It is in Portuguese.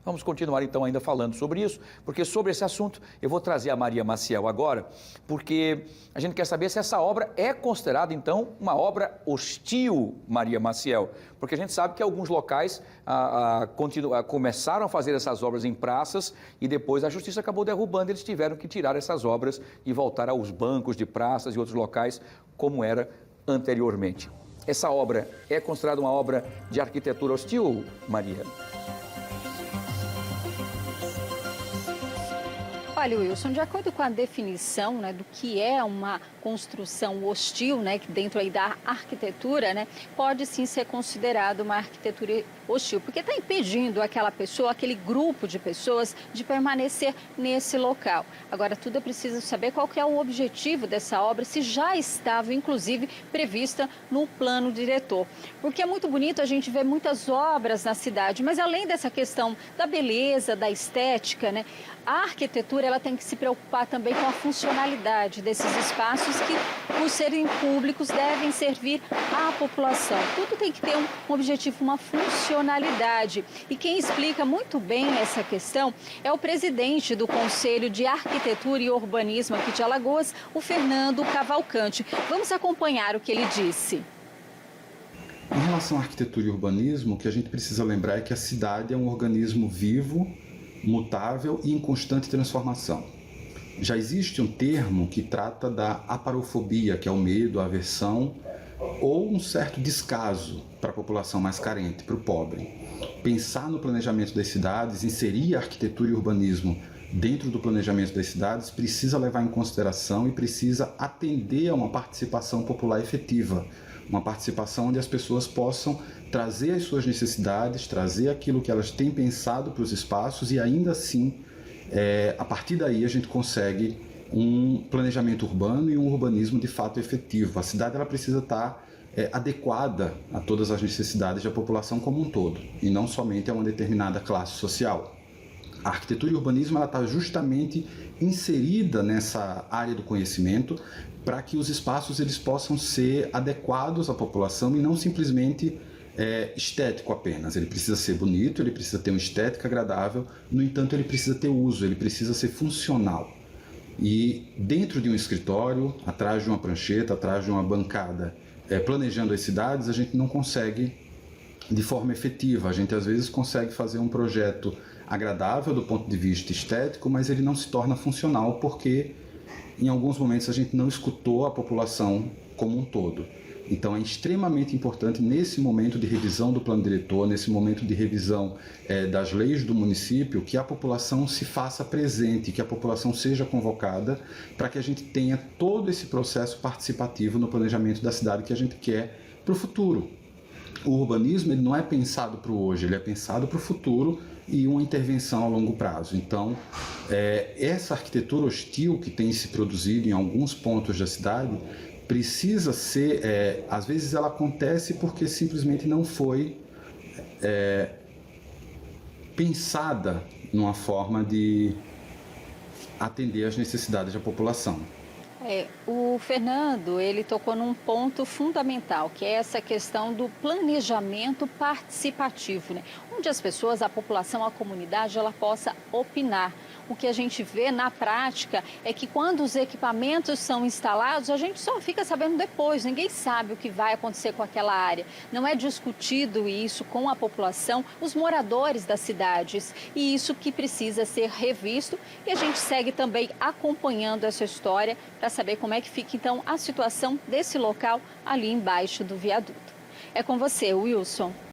Vamos continuar então ainda falando sobre isso, porque sobre esse assunto eu vou trazer a Maria Maciel agora, porque a gente quer saber se essa obra é considerada então uma obra hostil, Maria Maciel, porque a gente sabe que alguns locais começaram a fazer essas obras em praças e depois a justiça acabou derrubando, eles tiveram que tirar essas obras e voltar aos bancos de praças e outros locais como era anteriormente. Essa obra é considerada uma obra de arquitetura hostil, Maria? Olha, Wilson, de acordo com a definição, do que é uma construção hostil, que dentro aí da arquitetura, pode sim ser considerado uma arquitetura hostil, porque está impedindo aquela pessoa, aquele grupo de pessoas de permanecer nesse local. Agora, tudo é preciso saber qual que é o objetivo dessa obra, se já estava, inclusive, prevista no plano diretor. Porque é muito bonito a gente ver muitas obras na cidade, mas além dessa questão da beleza, da estética, a arquitetura ela tem que se preocupar também com a funcionalidade desses espaços que, por serem públicos, devem servir à população. Tudo tem que ter um objetivo, uma funcionalidade. E quem explica muito bem essa questão é o presidente do Conselho de Arquitetura e Urbanismo aqui de Alagoas, o Fernando Cavalcante. Vamos acompanhar o que ele disse. Em relação à arquitetura e urbanismo, o que a gente precisa lembrar é que a cidade é um organismo vivo, mutável e em constante transformação. Já existe um termo que trata da aparofobia, que é o medo, a aversão ou um certo descaso para a população mais carente, para o pobre. Pensar no planejamento das cidades, inserir a arquitetura e urbanismo dentro do planejamento das cidades precisa levar em consideração e precisa atender a uma participação popular efetiva, uma participação onde as pessoas possam trazer as suas necessidades, trazer aquilo que elas têm pensado para os espaços e ainda assim, a partir daí a gente consegue um planejamento urbano e um urbanismo de fato efetivo. A cidade ela precisa estar adequada a todas as necessidades da população como um todo e não somente a uma determinada classe social. A arquitetura e o urbanismo está justamente inserida nessa área do conhecimento para que os espaços eles possam ser adequados à população e não simplesmente estético apenas. Ele precisa ser bonito, ele precisa ter uma estética agradável, no entanto ele precisa ter uso, ele precisa ser funcional. E dentro de um escritório, atrás de uma prancheta, atrás de uma bancada, planejando as cidades, a gente não consegue de forma efetiva. A gente às vezes consegue fazer um projeto agradável do ponto de vista estético, mas ele não se torna funcional porque em alguns momentos a gente não escutou a população como um todo. Então é extremamente importante nesse momento de revisão do plano diretor, nesse momento de revisão das leis do município, que a população se faça presente, que a população seja convocada para que a gente tenha todo esse processo participativo no planejamento da cidade que a gente quer para o futuro. O urbanismo ele não é pensado para o hoje, ele é pensado para o futuro e uma intervenção a longo prazo. Então, essa arquitetura hostil que tem se produzido em alguns pontos da cidade precisa ser, às vezes ela acontece porque simplesmente não foi pensada numa forma de atender às necessidades da população. O Fernando, ele tocou num ponto fundamental, que é essa questão do planejamento participativo, onde as pessoas, a população, a comunidade, ela possa opinar. O que a gente vê na prática é que quando os equipamentos são instalados, a gente só fica sabendo depois, ninguém sabe o que vai acontecer com aquela área. Não é discutido isso com a população, os moradores das cidades, e isso que precisa ser revisto, e a gente segue também acompanhando essa história para saber como é que fica então a situação desse local ali embaixo do viaduto. É com você, Wilson.